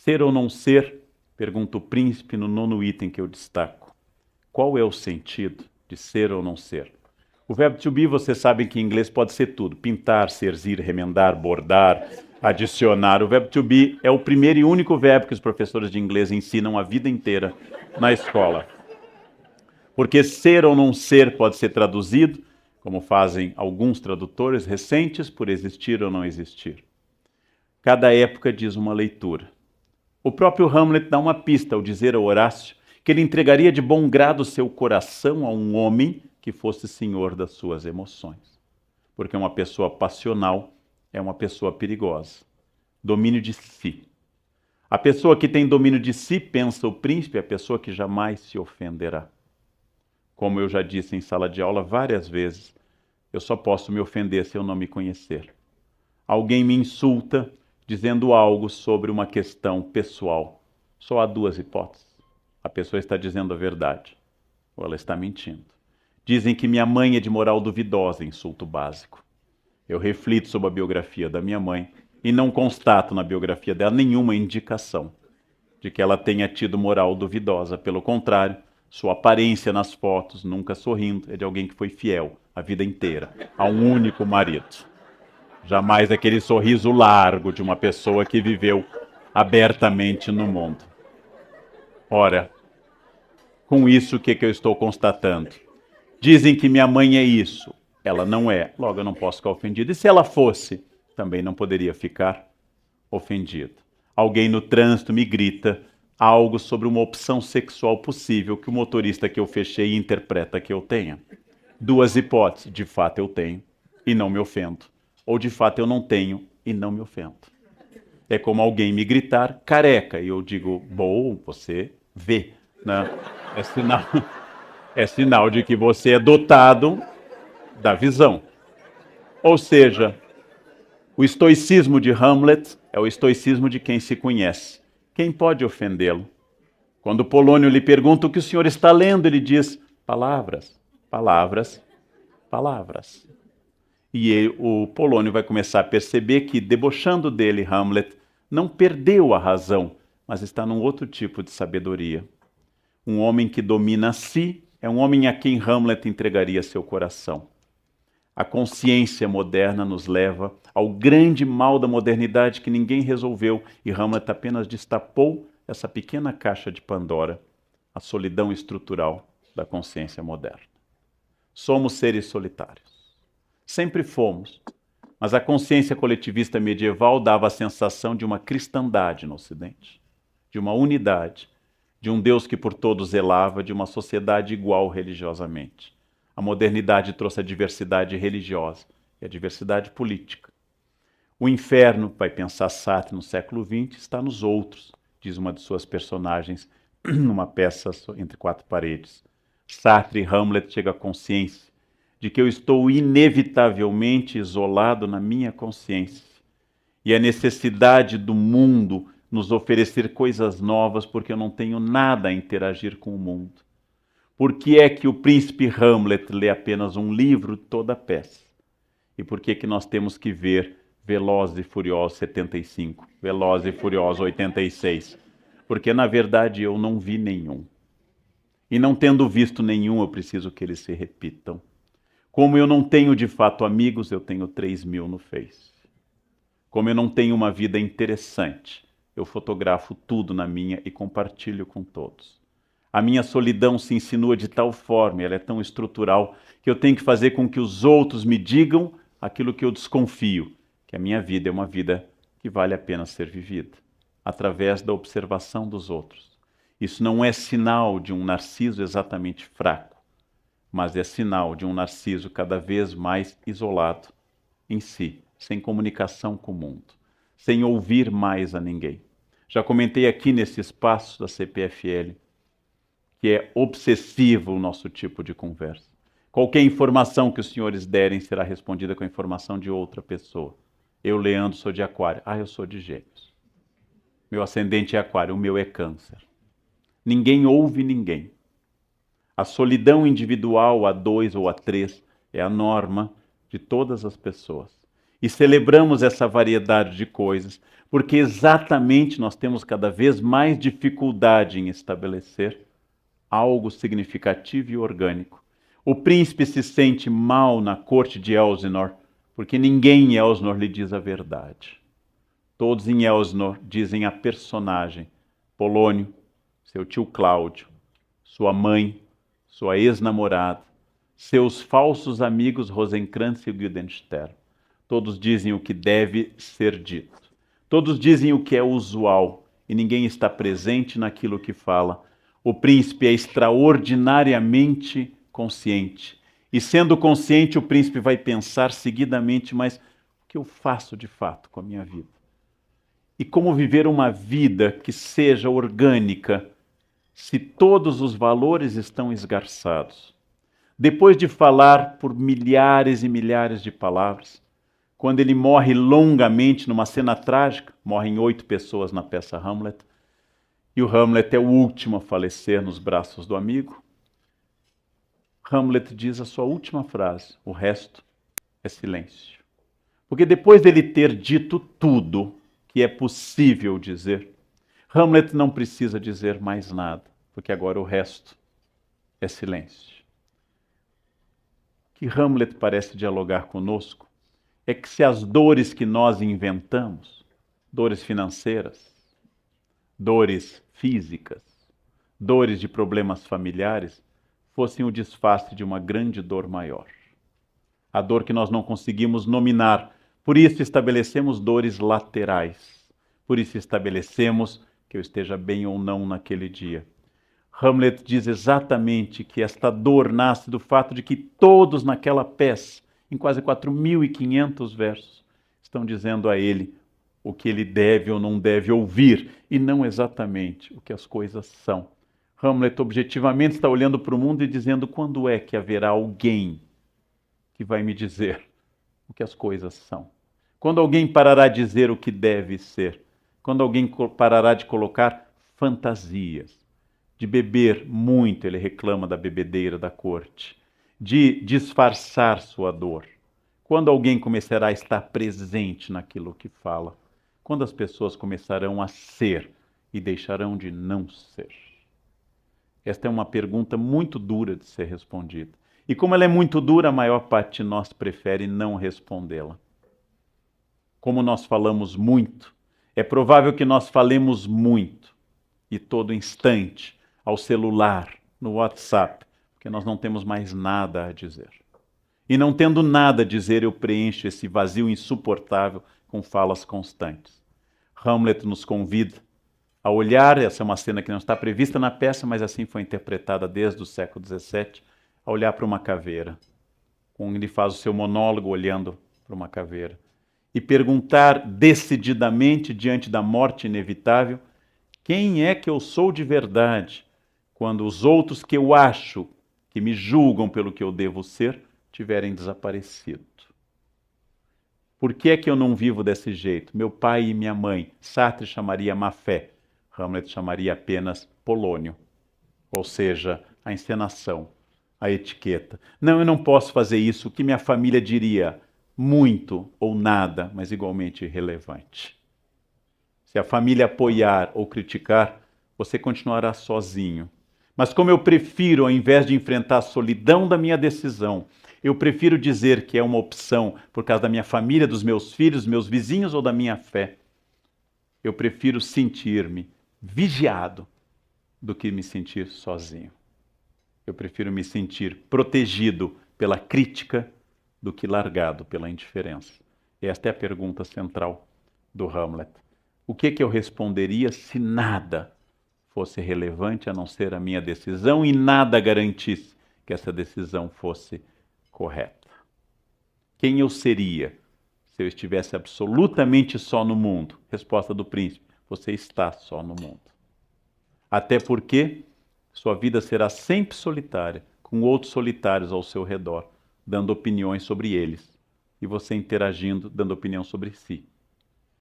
Ser ou não ser? Pergunta o príncipe no 9º item que eu destaco. Qual é o sentido de ser ou não ser? O verbo to be, vocês sabem que em inglês pode ser tudo. Pintar, serzir, remendar, bordar, adicionar. O verbo to be é o primeiro e único verbo que os professores de inglês ensinam a vida inteira na escola. Porque ser ou não ser pode ser traduzido, como fazem alguns tradutores recentes, por existir ou não existir. Cada época diz uma leitura. O próprio Hamlet dá uma pista ao dizer a Horácio que ele entregaria de bom grado seu coração a um homem que fosse senhor das suas emoções. Porque uma pessoa passional é uma pessoa perigosa. Domínio de si. A pessoa que tem domínio de si, pensa o príncipe, é a pessoa que jamais se ofenderá. Como eu já disse em sala de aula várias vezes, eu só posso me ofender se eu não me conhecer. Alguém me insulta dizendo algo sobre uma questão pessoal. Só há duas hipóteses. A pessoa está dizendo a verdade ou ela está mentindo. Dizem que minha mãe é de moral duvidosa, insulto básico. Eu reflito sobre a biografia da minha mãe e não constato na biografia dela nenhuma indicação de que ela tenha tido moral duvidosa. Pelo contrário, sua aparência nas fotos, nunca sorrindo, é de alguém que foi fiel a vida inteira a um único marido. Jamais aquele sorriso largo de uma pessoa que viveu abertamente no mundo. Ora, com isso o que eu estou constatando? Dizem que minha mãe é isso. Ela não é, logo eu não posso ficar ofendido. E se ela fosse, também não poderia ficar ofendido. Alguém no trânsito me grita algo sobre uma opção sexual possível que o motorista que eu fechei interpreta que eu tenha. Duas hipóteses, de fato eu tenho e não me ofendo. Ou de fato eu não tenho e não me ofendo. É como alguém me gritar careca e eu digo, bom, você vê, né? É sinal de que você é dotado da visão. Ou seja, o estoicismo de Hamlet é o estoicismo de quem se conhece. Quem pode ofendê-lo? Quando Polônio lhe pergunta o que o senhor está lendo, ele diz, palavras, palavras, palavras. E o Polônio vai começar a perceber que, debochando dele, Hamlet não perdeu a razão, mas está num outro tipo de sabedoria. Um homem que domina a si é um homem a quem Hamlet entregaria seu coração. A consciência moderna nos leva ao grande mal da modernidade que ninguém resolveu e Hamlet apenas destapou essa pequena caixa de Pandora, a solidão estrutural da consciência moderna. Somos seres solitários. Sempre fomos, mas a consciência coletivista medieval dava a sensação de uma cristandade no Ocidente, de uma unidade, de um Deus que por todos zelava, de uma sociedade igual religiosamente. A modernidade trouxe a diversidade religiosa e a diversidade política. O inferno, vai pensar Sartre no século XX, está nos outros, diz uma de suas personagens numa peça entre quatro paredes. Sartre e Hamlet chegam à consciência de que eu estou inevitavelmente isolado na minha consciência. E a necessidade do mundo nos oferecer coisas novas porque eu não tenho nada a interagir com o mundo. Por que é que o príncipe Hamlet lê apenas um livro toda a peça? E por que é que nós temos que ver Velozes e Furiosos 75, Velozes e Furiosos 86? Porque, na verdade, eu não vi nenhum. E não tendo visto nenhum, eu preciso que eles se repitam. Como eu não tenho de fato amigos, eu tenho 3.000 no Face. Como eu não tenho uma vida interessante, eu fotografo tudo na minha e compartilho com todos. A minha solidão se insinua de tal forma, ela é tão estrutural, que eu tenho que fazer com que os outros me digam aquilo que eu desconfio, que a minha vida é uma vida que vale a pena ser vivida, através da observação dos outros. Isso não é sinal de um narciso exatamente fraco, mas é sinal de um narciso cada vez mais isolado em si, sem comunicação com o mundo, sem ouvir mais a ninguém. Já comentei aqui nesse espaço da CPFL que é obsessivo o nosso tipo de conversa. Qualquer informação que os senhores derem será respondida com a informação de outra pessoa. Eu, Leandro, sou de Aquário. Ah, eu sou de Gêmeos. Meu ascendente é Aquário, o meu é Câncer. Ninguém ouve ninguém. A solidão individual a 2 ou a 3 é a norma de todas as pessoas. E celebramos essa variedade de coisas, porque exatamente nós temos cada vez mais dificuldade em estabelecer algo significativo e orgânico. O príncipe se sente mal na corte de Elsinor, porque ninguém em Elsinor lhe diz a verdade. Todos em Elsinor dizem a personagem, Polônio, seu tio Cláudio, sua mãe, sua ex-namorada, seus falsos amigos Rosencrantz e Guildenstern. Todos dizem o que deve ser dito. Todos dizem o que é usual e ninguém está presente naquilo que fala. O príncipe é extraordinariamente consciente. E sendo consciente, o príncipe vai pensar seguidamente, mas o que eu faço de fato com a minha vida? E como viver uma vida que seja orgânica, se todos os valores estão esgarçados? Depois de falar por milhares e milhares de palavras, quando ele morre longamente numa cena trágica, morrem 8 pessoas na peça Hamlet, e o Hamlet é o último a falecer nos braços do amigo, Hamlet diz a sua última frase, o resto é silêncio. Porque depois dele ter dito tudo que é possível dizer, Hamlet não precisa dizer mais nada, porque agora o resto é silêncio. O que Hamlet parece dialogar conosco é que se as dores que nós inventamos, dores financeiras, dores físicas, dores de problemas familiares, fossem o disfarce de uma grande dor maior. A dor que nós não conseguimos nominar. Por isso estabelecemos dores laterais. Por isso estabelecemos que eu esteja bem ou não naquele dia. Hamlet diz exatamente que esta dor nasce do fato de que todos naquela peça, em quase 4.500 versos, estão dizendo a ele o que ele deve ou não deve ouvir, e não exatamente o que as coisas são. Hamlet objetivamente está olhando para o mundo e dizendo: quando é que haverá alguém que vai me dizer o que as coisas são? Quando alguém parará de dizer o que deve ser? Quando alguém parará de colocar fantasias, de beber muito, ele reclama da bebedeira da corte, de disfarçar sua dor? Quando alguém começará a estar presente naquilo que fala? Quando as pessoas começarão a ser e deixarão de não ser? Esta é uma pergunta muito dura de ser respondida. E como ela é muito dura, a maior parte de nós prefere não respondê-la. Como nós falamos muito, é provável que nós falemos muito, e todo instante, ao celular, no WhatsApp, porque nós não temos mais nada a dizer. E não tendo nada a dizer, eu preencho esse vazio insuportável com falas constantes. Hamlet nos convida a olhar, essa é uma cena que não está prevista na peça, mas assim foi interpretada desde o século XVII, a olhar para uma caveira. Quando ele faz o seu monólogo olhando para uma caveira. E perguntar decididamente, diante da morte inevitável, quem é que eu sou de verdade, quando os outros que eu acho, que me julgam pelo que eu devo ser, tiverem desaparecido. Por que é que eu não vivo desse jeito? Meu pai e minha mãe, Sartre chamaria má fé, Hamlet chamaria apenas Polônio, ou seja, a encenação, a etiqueta. Não, eu não posso fazer isso, o que minha família diria? Muito ou nada, mas igualmente irrelevante. Se a família apoiar ou criticar, você continuará sozinho. Mas como eu prefiro, ao invés de enfrentar a solidão da minha decisão, eu prefiro dizer que é uma opção por causa da minha família, dos meus filhos, meus vizinhos ou da minha fé, eu prefiro sentir-me vigiado do que me sentir sozinho. Eu prefiro me sentir protegido pela crítica do que largado pela indiferença. Esta é a pergunta central do Hamlet. O que eu responderia se nada fosse relevante a não ser a minha decisão e nada garantisse que essa decisão fosse correta? Quem eu seria se eu estivesse absolutamente só no mundo? Resposta do príncipe: você está só no mundo. Até porque sua vida será sempre solitária, com outros solitários ao seu redor, dando opiniões sobre eles, e você interagindo, dando opinião sobre si.